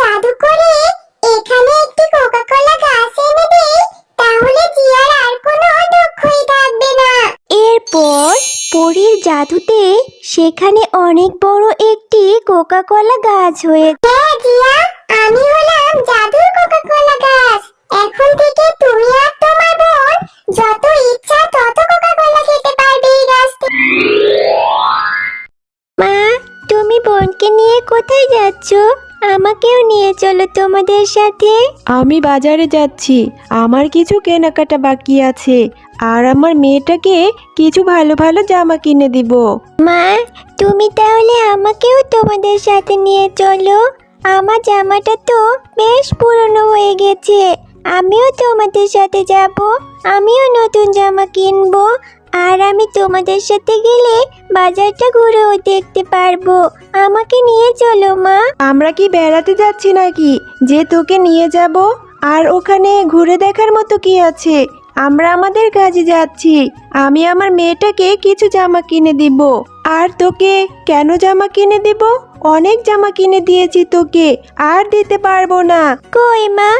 জাদু করে এখানে একটি কোকা কোলা গাছ এনে দেই, তাহলে জিয়ার আর কোনো দুঃখই থাকবে না। এরপর পরীর জাদুতে সেখানে অনেক বড় একটি কোকা কোলা গাছ হয়ে হ্যাঁ জিয়া, আমি হলাম জাদুর কোকা কোলা গাছ। এখন থেকে তুমি আর তোমার বোন যত ইচ্ছা তত কোকা কোলা খেতে পারবে এই গাছ থেকে। মা, তুমি বোনকে নিয়ে কোথায় যাচ্ছ? আমাকেও নিয়ে চলো তোমাদের সাথে। আমি বাজারে যাচ্ছি, আমার কিছু কেনাকাটা বাকি আছে, আর আমার মেয়েটাকে কিছু ভালো ভালো জামা কিনে দিব। মা, তুমি তাহলে আমাকেও তোমাদের সাথে নিয়ে চলো। আমার জামাটা তো বেশ পুরনো হয়ে গেছে। আমিও তোমাদের সাথে যাব। আমিও নতুন জামা কিনবো। আর আমি তোমাদের সাথে গেলে বাজারটা ঘুরেও দেখতে পারবো। আমাকে নিয়ে চলো মা। আমরা কি বেড়াতে যাচ্ছি নাকি যে তোকে নিয়ে যাব? আর ওখানে ঘুরে দেখার মতো কি আছে? আমরা আমাদের কাজে যাচ্ছি। আমি আমার মেয়েটাকে কিছু জামা কিনে দিব। আর তোকে কেন জামা কিনে দিব? অনেক জামা কিনে দিয়েছি তোকে, আর দিতে পারবো না। কই মা,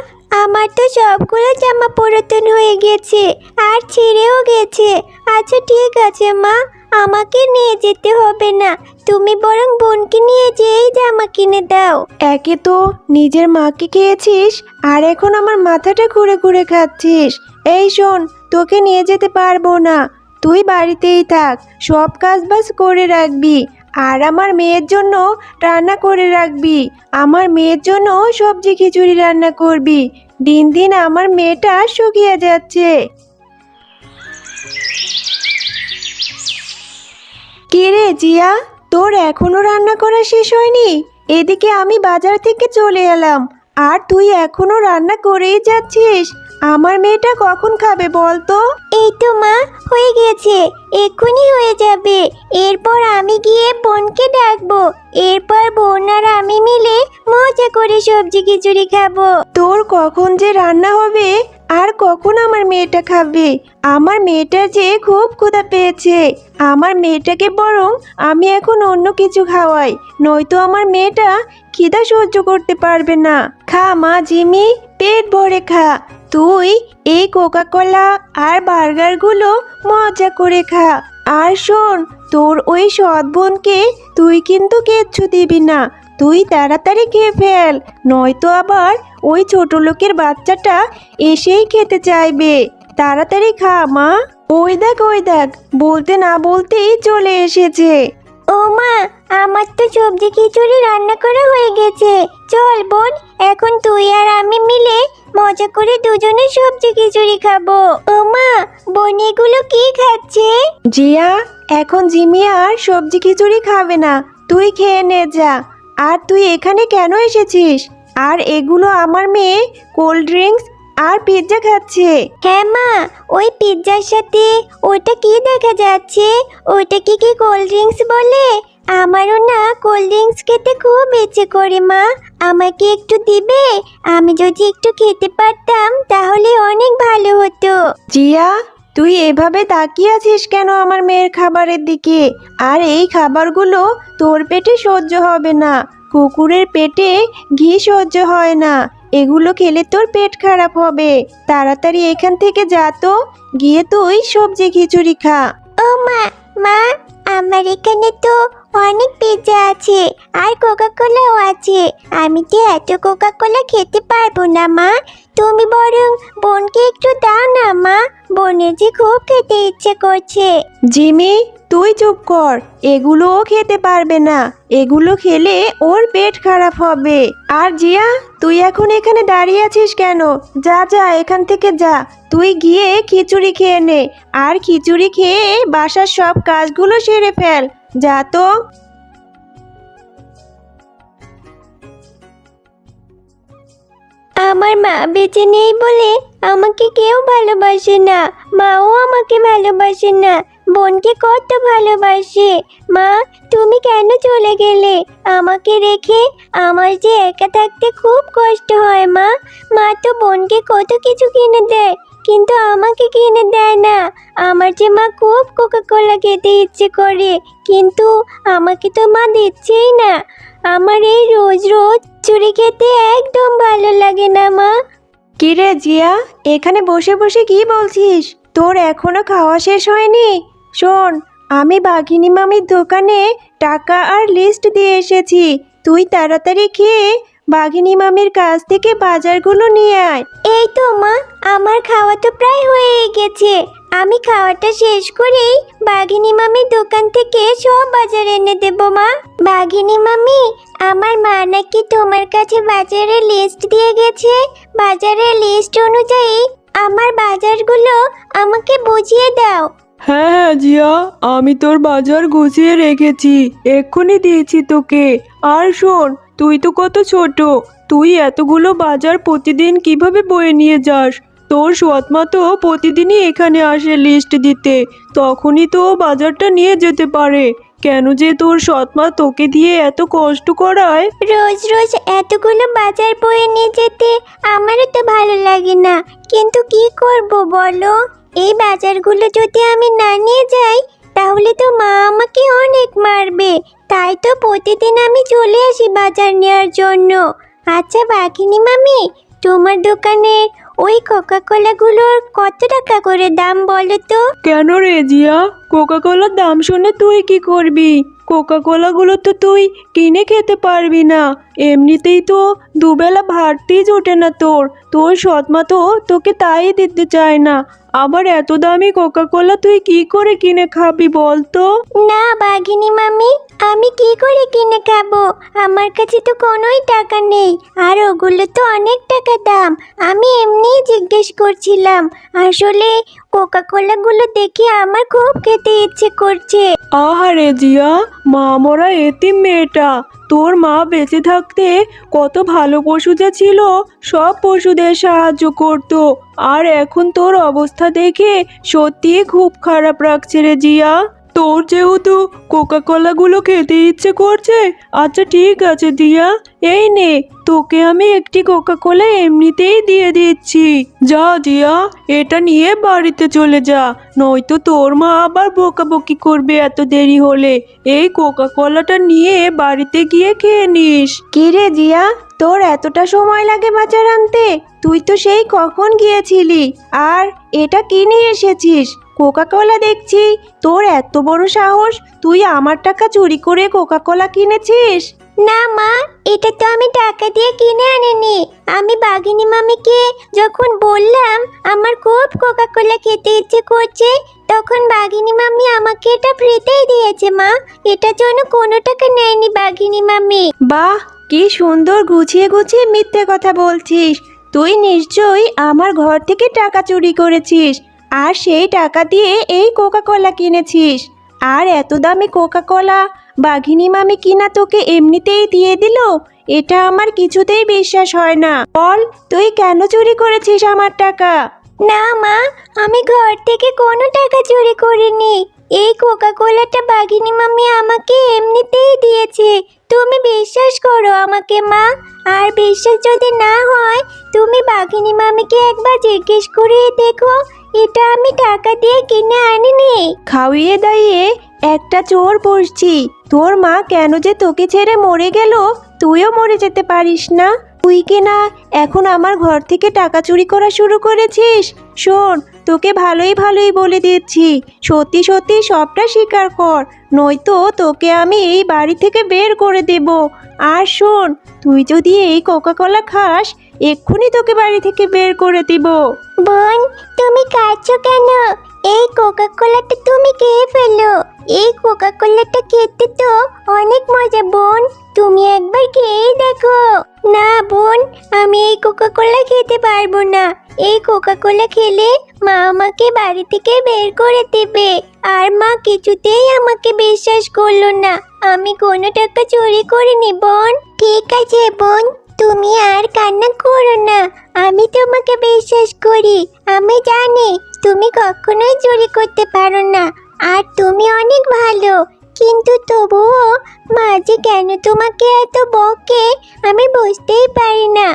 আমার তো সবগুলো জামা পুরাতন হয়ে গেছে আর ছিঁড়েও গেছে। আচ্ছা ঠিক আছে মা, আমাকে নিয়ে যেতে হবে না। তুমি বরং বোনকে নিয়ে যেই জামা কিনে দাও। একে তো নিজের মাকে খেয়েছিস, আর এখন আমার মাথাটা ঘুরে ঘুরে খাচ্ছিস। এই শোন, তোকে নিয়ে যেতে পারবো না। তুই বাড়িতেই থাক, সব কাজ বাজ করে রাখবি, আর আমার মেয়ের জন্য রান্না করে রাখবি। আমার মেয়ের জন্য সবজি খিচুড়ি রান্না করবি। দিন দিন আমার মেয়েটা শুকিয়ে যাচ্ছে। কে রে জিয়া, তোর এখনো রান্না করা শেষ হয়নি? এদিকে আমি বাজার থেকে চলে এলাম, আর তুই এখনো রান্না করেই যাচ্ছিস। আমার মেয়েটা কখন খাবে বল তো? এই তো মা, হয়ে গেছে, এক্ষুনি হয়ে যাবে। এরপর আমি গিয়ে বোনকে ডাকবো। এরপর বোন আর আমি মিলে মজা করে সবজি খিচুড়ি খাবো। তোর কখন যে রান্না হবে আর কখন আমার মেয়েটা খাবে? আমার মেয়েটা যে খুব ক্ষুধা পেয়েছে। আমার মেয়েটাকে বরং আমি এখন অন্য কিছু খাওয়াই, নয়তো আমার মেয়েটা খিদা সহ্য করতে পারবে না। খা মা জিমি, পেট ভরে খা। তুই এই কোকা কোলা আর বার্গারগুলো মজা করে খা। আর শোন, তোর ওই সৎ বোনকে তুই কিন্তু কিচ্ছু দিবি না। তুই তাড়াতাড়ি খেয়ে ফেল, নয়তো আবার ওই ছোট লোকের বাচ্চাটা এসেই খেতে চাইবে। তাড়াতাড়ি খা মা। ওই দেখ, বলতে না বলতেই চলে এসেছে। ও মা, আমার তো সবজি খিচুড়ি রান্না করা হয়ে গেছে। চল বোন, এখন তুই আর আমি মিলে মজা করে দুজনে সবজি খিচুড়ি খাবো। ও মা, বোন এগুলো কি খাচ্ছে? জিয়া, এখন জিমি আর সবজি খিচুড়ি খাবে না, তুই খেয়ে নে যা। আর তুই এখানে কেন এসেছিস? আর এগুলো আমার মেয়ে কোল্ড ড্রিঙ্কস আর পিৎজা খাচ্ছে। হ্যাঁ মা, ওই পিৎজার সাথে ওটা কি দেখা যাচ্ছে? ওটা কি কোল্ড ড্রিঙ্কস বলে? আমারও না কোল্ড ড্রিঙ্কস খেতে খুব ইচ্ছে করে মা। আমাকে একটু দিবে? আমি যদি একটু খেতে পারতাম তাহলে অনেক ভালো হতো। জিয়া, তুই এভাবে তাকিয়ে আছিস কেন আমার মেয়ের খাবারের দিকে? আর এই খাবারগুলো তোর পেটে সহ্য হবে না। কুকুরের পেটে ঘি সহ্য হয় না। এগুলো খেলে তোর পেট খারাপ হবে। তাড়াতাড়ি এখান থেকে যা তো, গিয়ে তুই সবজি খিচুড়ি খা। ও মা, মা, আমার এখানে তো অনেক পিৎজা আছে আর কোকা কোলাও আছে। আমি তো এত কোকা কোলা খেতে পারবো না মা। তুমি বরং বোনকে একটু দাও না মা। বোনের যে খুব খেতে ইচ্ছে করছে। জিমি, তুই চুপ কর। এগুলোও খেতে পারবে না। এগুলো খেলে ওর পেট খারাপ হবে। আর জিয়া, তুই এখন এখানে দাঁড়িয়ে আছিস কেন? যা যা, এখান থেকে যা। তুই গিয়ে খিচুড়ি খেয়ে নে, আর খিচুড়ি খেয়ে বাসার সব কাজগুলো সেরে ফেল। যা তো। আমার মা বেঁচে নেই বলে আমাকে কেউ ভালোবাসে না। মাও আমাকে ভালোবাসে না। বোনকে কত ভালোবাসে। মা, তুমি কেন চলে গেলে আমাকে রেখে? আমার যে একা থাকতে খুব কষ্ট হয় মা। মা তো বোনকে কত কিছু কিনে দেয়, কিন্তু আমাকে কিনে দেয় না। আমার যে মা খুব কোকা কোলা খেতে ইচ্ছে করে, কিন্তু আমাকে তো মা দিচ্ছেই না। আমার এই রোজ রোজ চুরি খেতে একদম ভালো লাগে না মা। কি রে জিয়া, এখানে বসে বসে কি বলছিস? তোর এখনো খাওয়া শেষ হয়নি? শোন, আমি বাঘিনী মামির দোকানে টাকা আর লিস্ট দিয়ে এসেছি। তুই তাড়াতাড়ি খেয়ে বাঘিনী মামির কাছ থেকে বাজারগুলো নিয়ে আয়। এই তো মা, আমার খাওয়া তো প্রায় হয়ে গেছে। আমি খাওয়াটা শেষ করেই বাঘিনী মামির দোকান থেকে সব বাজার এনে দেব মা। বাঘিনী মামি, আমার মা নাকি তোমার কাছে বাজারের লিস্ট দিয়ে গেছে। বাজারের লিস্ট অনুযায়ী আমার বাজারগুলো আমাকে বুঝিয়ে দাও। হ্যাঁ হ্যাঁ জিয়া, আমি তোর বাজার গুছিয়ে রেখেছি, এক্ষুনি দিয়েছি তোকে। আর শোন, তুই তো কত ছোট, তুই এতগুলো বাজার প্রতিদিন কিভাবে বয়ে নিয়ে যাস? তোর সৎমা তো প্রতিদিনই এখানে আসে লিস্ট দিতে, তখনই তো ও বাজারটা নিয়ে যেতে পারে। কেন যে তোর সৎমা তোকে দিয়ে এত কষ্ট করায়? রোজ রোজ এতগুলো বাজার বয়ে নিয়ে যেতে আমারও তো ভালো লাগে না, কিন্তু কি করব বলো? এই বাজারগুলো যদি আমি না নিয়ে যাই তাহলে তো মা আমাকে অনেক মারবে। তাই তো প্রতিদিন আমি চলে আসি বাজার নেওয়ার জন্য। আচ্ছা বাঘিনী মামি, তোমার দোকানের ওই কোকা কোলাগুলোর কত টাকা করে দাম বলো তো? কেন রে জিয়া, কোকা কোলার দাম শুনে তুই কি করবি? কোকা কোলাগুলো তো তুই কিনে খেতে পারবি না, এমনিতেই তো দুবেলা ভাতই জোটে না তোর। তোর সৎমা তো তোকে তাই দিতে চায় না, আবার এত দামি কোকা কোলা তুই কি করে কিনে খাবি বল তো? না বাঘিনী মামি, আমি কি করে কিনে খাবো? আমার কাছে তো কোনোই টাকা নেই, আর ওগুলো তো অনেক টাকা দাম। আমি এমনিই জিজ্ঞেস করছিলাম। আসলে কোকা কোলাগুলো দেখে আমার খুব খেতে ইচ্ছে করছে। আহারে জিয়া, মা মরা এতিম মেয়েটা। তোর মা বেঁচে থাকতে কত ভালো পশু যে ছিল, সব পশুদের সাহায্য করত। আর এখন তোর অবস্থা দেখে সত্যি খুব খারাপ লাগছে রে জিয়া। তোর যেহেতু কোকা কোলাগুলো খেতে ইচ্ছে করছে, আচ্ছা ঠিক আছে দিয়া, এই নে, তোকে আমি একটি কোকা কোলা এমনিতেই দিয়ে দিচ্ছি। যা জিয়া, এটা নিয়ে বাড়িতে চলে যা, নয়তো তোর মা আবার বকাবকি করবে এত দেরি হলে। এই কোকা কোলাটা নিয়ে বাড়িতে গিয়ে খেয়ে নিস। কি রে জিয়া, তোর এতটা সময় লাগে বাজার আনতে? তুই তো সেই কখন গিয়েছিলি, আর এটা কি নিয়ে এসেছিস? কোকা কোলা দেখছি। তোর এত বড় সাহস, তুই আমার টাকা চুরি করে কোকা কোলা কিনেছিস? না মা, এটা তো আমি টাকা দিয়ে কিনে আনিনি। আমি বাঘিনী মামিকে যখন বললাম আমার খুব কোকা কোলা খেতে ইচ্ছে করছে, তখন বাঘিনী মামি আমাকে এটা ফ্রিতেই দিয়েছে মা। এটার জন্য কোনো টাকা নেয়নি বাঘিনী মামি। বাহ, কি সুন্দর গুছিয়ে গুছিয়ে মিথ্যে কথা বলছিস। তুই নিশ্চয়ই আমার ঘর থেকে টাকা চুরি করেছিস, আর সেই টাকা দিয়ে এই কোকা কোলা কিনেছিস। আর এত দামি কোকা কোলা বাঘিনী মামি কিনা তোকে এমনিতেই দিয়ে দিল? এটা আমার কিছুতেই বিশ্বাস হয় না। বল, তুই কেন চুরি করেছিস আমার টাকা? না মা, আমি ঘর থেকে কোনো টাকা চুরি করিনি। এই কোকা কোলাটা বাঘিনী মামি আমাকে এমনিতেই দিয়েছে। তুমি বিশ্বাস করো আমাকে মা। আর বিশ্বাস যদি না হয়, তুমি বাঘিনী মামিকে একবার জিজ্ঞেস করে দেখো, এটা আমি টাকা দিয়ে কিনে আনিনি। খাওয়িয়ে দাইয়ে একটা চোর বসছি। তোর মা কেন যে তোকে ছেড়ে মরে গেল, তুইও মরে যেতে পারিস না? তুই কি না এখন আমার ঘর থেকে টাকা চুরি করা শুরু করেছিস? শোন, তোকে ভালোই ভালোই বলে দিচ্ছি, সত্যি সত্যি সবটা স্বীকার কর, নয়তো তোকে আমি এই বাড়ি থেকে বের করে দেব। আর শোন, তুই যদি এই কোকা কোলা খাস, এক্ষুনি তোকে বাড়ি থেকে বের করে দিব। বোন, তুমি কাঁদছো কেন? এই কোকা কোলাটা তুমি খেয়ে ফেলো। এই কোকা কোলাটা খেতে তো অনেক মজা বোন, তুমি একবার খেয়েই দেখো। না বোন, আমি এই কোকা কোলা খেতে পারবো না। এই কোকা কোলা খেলে মা আমাকে বাড়ি থেকে বের করে দেবে। আর মা কিছুতেই আমাকে বিশ্বাস করলো না আমি কোনো টাকা চুরি করিনি বোন। ঠিক আছে বোন, তুমি আর কান্না করো না। আমি তোমাকে বিশ্বাস করি। আমি জানি তুমি কখনোই চুরি করতে পারো না, আর তুমি অনেক ভালো। কিন্তু তবুও মা যে কেন তোমাকে এত বকে আমি বুঝতেই পারি না।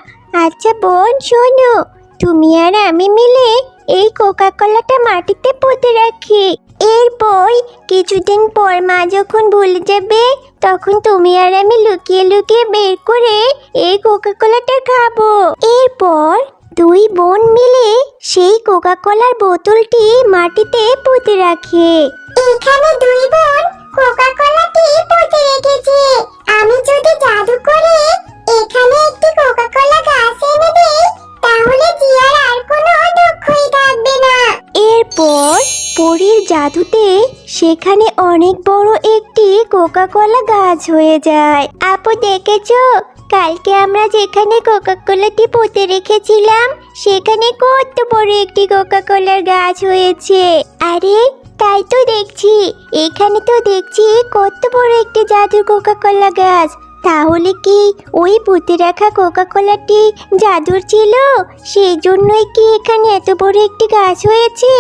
আচ্ছা বোন শোনো, তুমি আর আমি মিলে এই কোকা কোলাটা মাটিতে পুঁতে রাখি। এরপর কিছুদিন পর মা যখন ভুলে যাবে তখন তুমি আর আমি লুকিয়ে লুকিয়ে বের করে এই কোকা কোলাটা খাবো। এরপর দুই বোন মিলে সেই কোকা কোলার বোতলটি মাটিতে পুঁতে রাখে। এখানে দুই বোন কোকা কোলাটি পুঁতে রেখেছে। আমি যদি জাদু করে এখানে একটি কোকা কোলা গাছ এনে দেই তাহলে জিয়ার আর কোনো দুঃখই থাকবে না। এরপর পরীর জাদুতে সেখানে অনেক বড় একটি কোকা কোলা গাছ হয়ে যায়। আপু দেখেছো, কালকে আমরা যেখানে কোকা কোলাটি পুঁতে রেখেছিলাম সেখানে কত বড় একটি কোকা কোলার গাছ হয়েছে। আরে তাই তো দেখছি, এখানে তো দেখছি কত বড় একটি জাদুর কোকা কোলা গাছ। তাহলে কি ওই পুঁতে রাখা কোকা কোলাটি জাদুর ছিল? সেই জন্যই কি এখানে এত বড় একটি গাছ হয়েছে?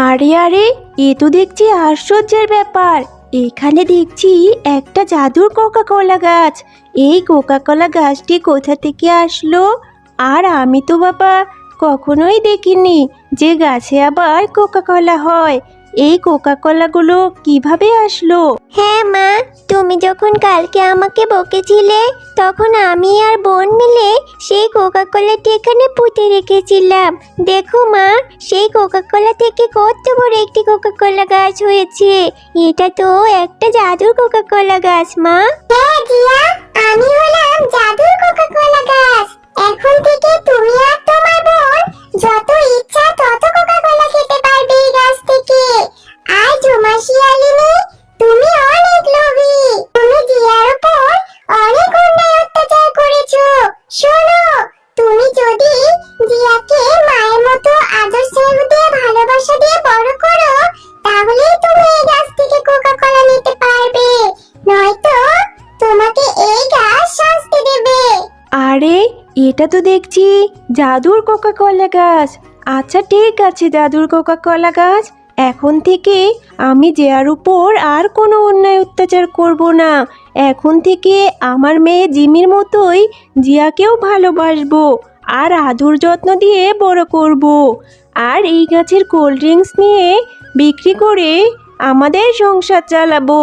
আরে আরে, এ তো দেখছি আশ্চর্যের ব্যাপার। এখানে দেখছি একটা জাদুর কোকা কোলা গাছ। এই কোকা কোলা গাছটি কোথা থেকে আসলো? আর আমি তো বাবা কখনোই দেখিনি যে গাছে আবার কোকা কোলা হয়। এই কোকা কোলাগুলো কিভাবে আসলো? হ্যাঁ মা, তুমি যখন কালকে আমাকে বকেছিলে তখন আমি আর বোন মিলে সেই কোকা কোলাটি এখানে পুঁতে রেখেছিলাম। দেখো মা, সেই কোকা কোলা থেকে কত বড় একটি কোকা কোলা গাছ হয়েছে। এটা তো একটা জাদুর কোকা কোলা গাছ মা। হ্যাঁ জিয়া, আমি হলাম জাদুর কোকা কোলা গাছ। এখন থেকে তুমি আর তোমার বোন যত ইচ্ছা তত কোকা কোলা খেতে পারবে এই গাছ থেকে। আর ঝুমা শিয়ালিনী, তুমি অনেক লোভী। তুমি জিয়ার উপর অনেক অন্যায় অত্যাচার করেছো। শোনো, তুমি যদি জিয়াকে মায়ের মতো আদর স্নেহ দিয়ে ভালোবাসা দিয়ে বড় করো তাহলেই তুমি এই গাছ থেকে কোকা কোলা নিতে পারবে, নয়তো তোমাকে এই গাছ শাস্তি দেবে। আরে, এটা তো দেখছি জাদুর কোকা কোলা গাছ। আচ্ছা ঠিক আছে জাদুর কোকা কোলা গাছ, এখন থেকে আমি জিয়ার উপর আর কোনো অন্যায় অত্যাচার করব না। এখন থেকে আমার মেয়ে জিমির মতোই জিয়াকেও ভালোবাসবো আর আদর যত্ন দিয়ে বড় করব। আর এই গাছের কোল্ড ড্রিঙ্কস নিয়ে বিক্রি করে আমাদের সংসার চালাবো।